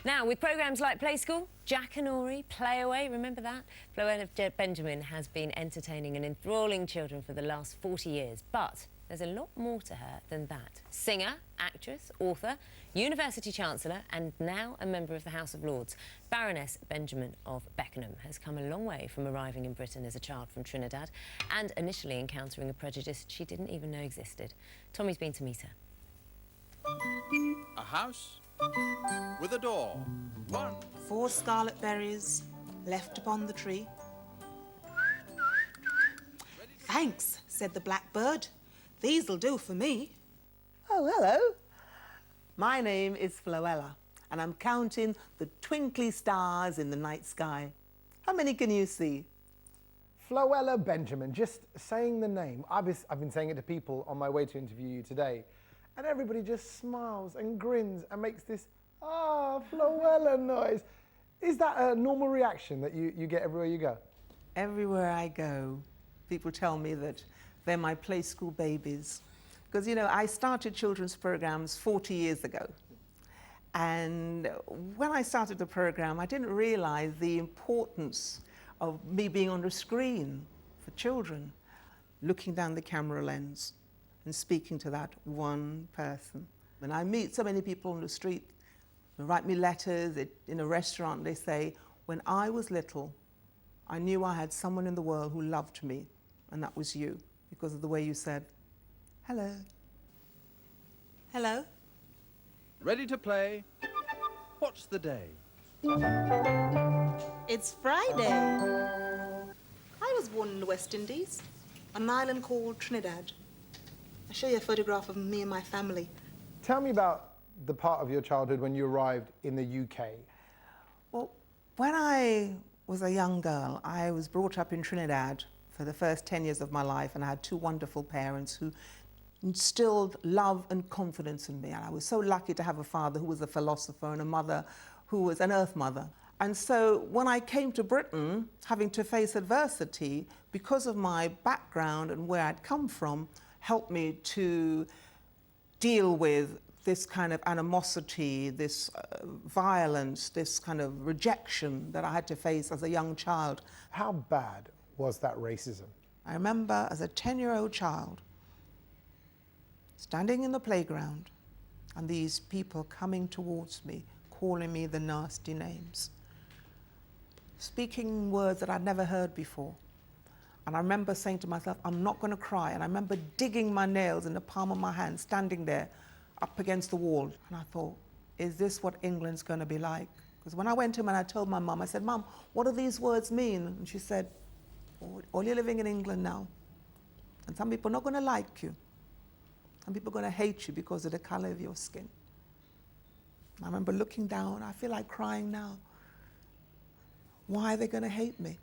Now, with programmes like Play School, Jack and Ori, Play Away, remember that? Floella Benjamin has been entertaining and enthralling children for the last 40 years, but there's a lot more to her than that. Singer, actress, author, university chancellor, and now a member of the House of Lords. Baroness Benjamin of Beckenham has come a long way from arriving in Britain as a child from Trinidad and initially encountering a prejudice she didn't even know existed. Tommy's been to meet her. A house with a door. 4 scarlet berries left upon the tree. Thanks, said the blackbird. These'll do for me. Oh, hello. My name is Floella, and I'm counting the twinkly stars in the night sky. How many can you see? Floella Benjamin, just saying the name. I've been saying it to people on my way to interview you today, and everybody just smiles and grins and makes this, Floella noise. Is that a normal reaction that you get everywhere you go? Everywhere I go, people tell me that they're my Play School babies. Because, you know, I started children's programs 40 years ago. And when I started the program, I didn't realize the importance of me being on the screen for children, looking down the camera lens and speaking to that one person. When I meet so many people on the street, they write me letters in a restaurant, they say, when I was little, I knew I had someone in the world who loved me, and that was you, because of the way you said, hello. Hello? Ready to play? What's the day? It's Friday. I was born in the West Indies, on an island called Trinidad. I'll show you a photograph of me and my family. Tell me about the part of your childhood when you arrived in the UK. Well, when I was a young girl, I was brought up in Trinidad for the first 10 years of my life, and I had 2 wonderful parents who instilled love and confidence in me. And I was so lucky to have a father who was a philosopher and a mother who was an earth mother. And so when I came to Britain, having to face adversity, because of my background and where I'd come from, helped me to deal with this kind of animosity, this violence, this kind of rejection that I had to face as a young child. How bad was that racism? I remember as a 10-year-old child, standing in the playground, and these people coming towards me, calling me the nasty names, speaking words that I'd never heard before. And I remember saying to myself, I'm not going to cry. And I remember digging my nails in the palm of my hand, standing there up against the wall. And I thought, is this what England's going to be like? Because when I went home and I told my mum, I said, Mum, what do these words mean? And she said, oh, you're living in England now. And some people are not going to like you. Some people are going to hate you because of the colour of your skin. And I remember looking down, I feel like crying now. Why are they going to hate me?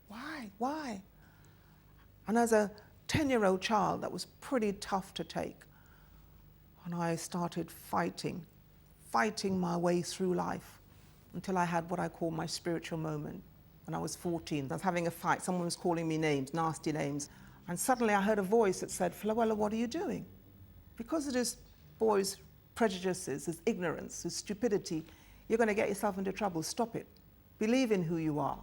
Why? Why? And as a 10-year-old child, that was pretty tough to take. And I started fighting my way through life until I had what I call my spiritual moment. When I was 14, I was having a fight. Someone was calling me names, nasty names. And suddenly I heard a voice that said, Floella, what are you doing? Because of this boy's prejudices, his ignorance, his stupidity, you're going to get yourself into trouble. Stop it. Believe in who you are.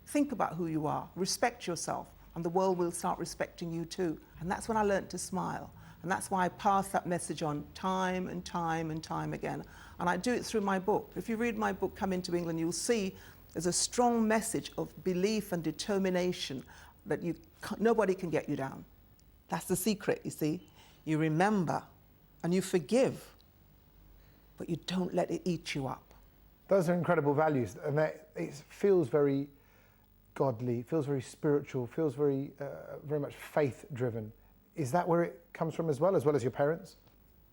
Think about who you are. Respect yourself. And the world will start respecting you too. And that's when I learned to smile. And that's why I pass that message on time and time and time again. And I do it through my book. If you read my book, Come Into England, you'll see there's a strong message of belief and determination that nobody can get you down. That's the secret, you see. You remember and you forgive, but you don't let it eat you up. Those are incredible values, and it feels very godly, feels very spiritual, feels very much faith-driven. Is that where it comes from as well as your parents?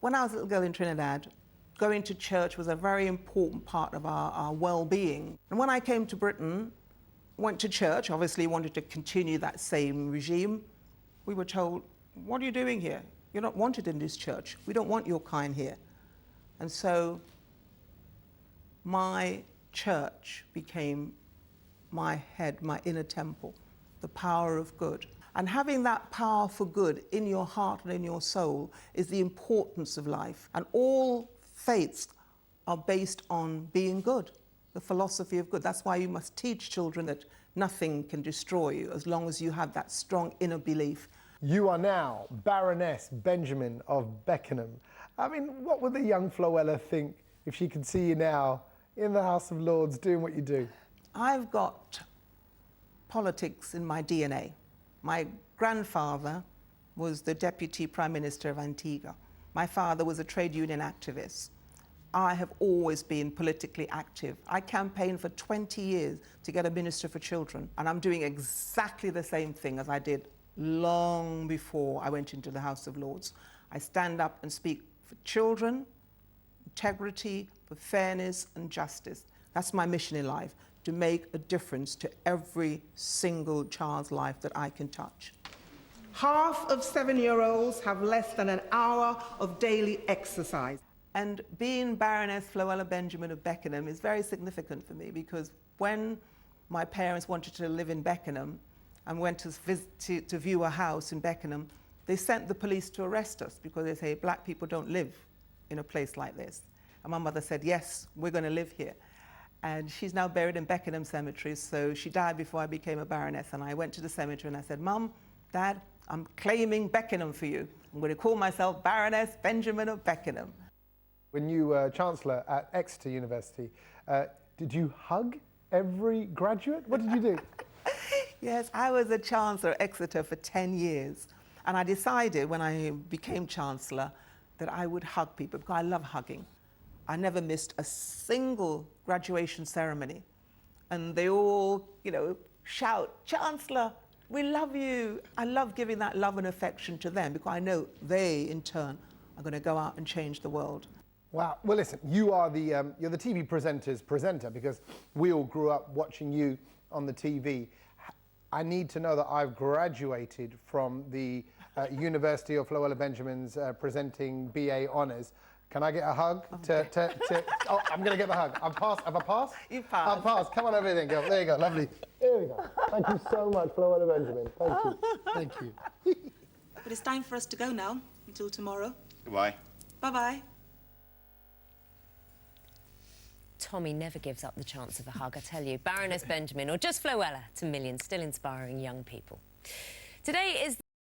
When I was a little girl in Trinidad, going to church was a very important part of our well-being. And when I came to Britain, went to church, obviously wanted to continue that same regime, we were told, what are you doing here? You're not wanted in this church. We don't want your kind here. And so my church became my head, my inner temple, the power of good. And having that power for good in your heart and in your soul is the importance of life. And all faiths are based on being good, the philosophy of good. That's why you must teach children that nothing can destroy you as long as you have that strong inner belief. You are now Baroness Benjamin of Beckenham. I mean, what would the young Floella think if she could see you now in the House of Lords doing what you do? I've got politics in my DNA. My grandfather was the Deputy Prime Minister of Antigua. My father was a trade union activist. I have always been politically active. I campaigned for 20 years to get a Minister for Children, and I'm doing exactly the same thing as I did long before I went into the House of Lords. I stand up and speak for children, integrity, for fairness and justice. That's my mission in life, to make a difference to every single child's life that I can touch. Half of 7-year-olds have less than an hour of daily exercise. And being Baroness Floella Benjamin of Beckenham is very significant for me, because when my parents wanted to live in Beckenham and went to view a house in Beckenham, they sent the police to arrest us because they say black people don't live in a place like this. And my mother said, yes, we're going to live here. And she's now buried in Beckenham Cemetery, so she died before I became a Baroness. And I went to the cemetery and I said, Mum, Dad, I'm claiming Beckenham for you. I'm going to call myself Baroness Benjamin of Beckenham. When you were Chancellor at Exeter University, did you hug every graduate? What did you do? Yes, I was a Chancellor at Exeter for 10 years. And I decided when I became Chancellor that I would hug people, because I love hugging. I never missed a single graduation ceremony. And they all, shout, Chancellor, we love you. I love giving that love and affection to them, because I know they, in turn, are going to go out and change the world. Wow. Well, listen, you're the TV presenter's presenter, because we all grew up watching you on the TV. I need to know that I've graduated from the University of Floella Benjamin's presenting BA honours. Can I get a hug? Oh, I'm going to get the hug. Have I passed? You passed. I've passed. Come on over here then, girl. There you go. Lovely. Here we go. Thank you so much, Floella Benjamin. Thank you. Thank you. But it's time for us to go now, until tomorrow. Goodbye. Bye-bye. Tommy never gives up the chance of a hug, I tell you. Baroness Benjamin, or just Floella, to millions, still inspiring young people. Today is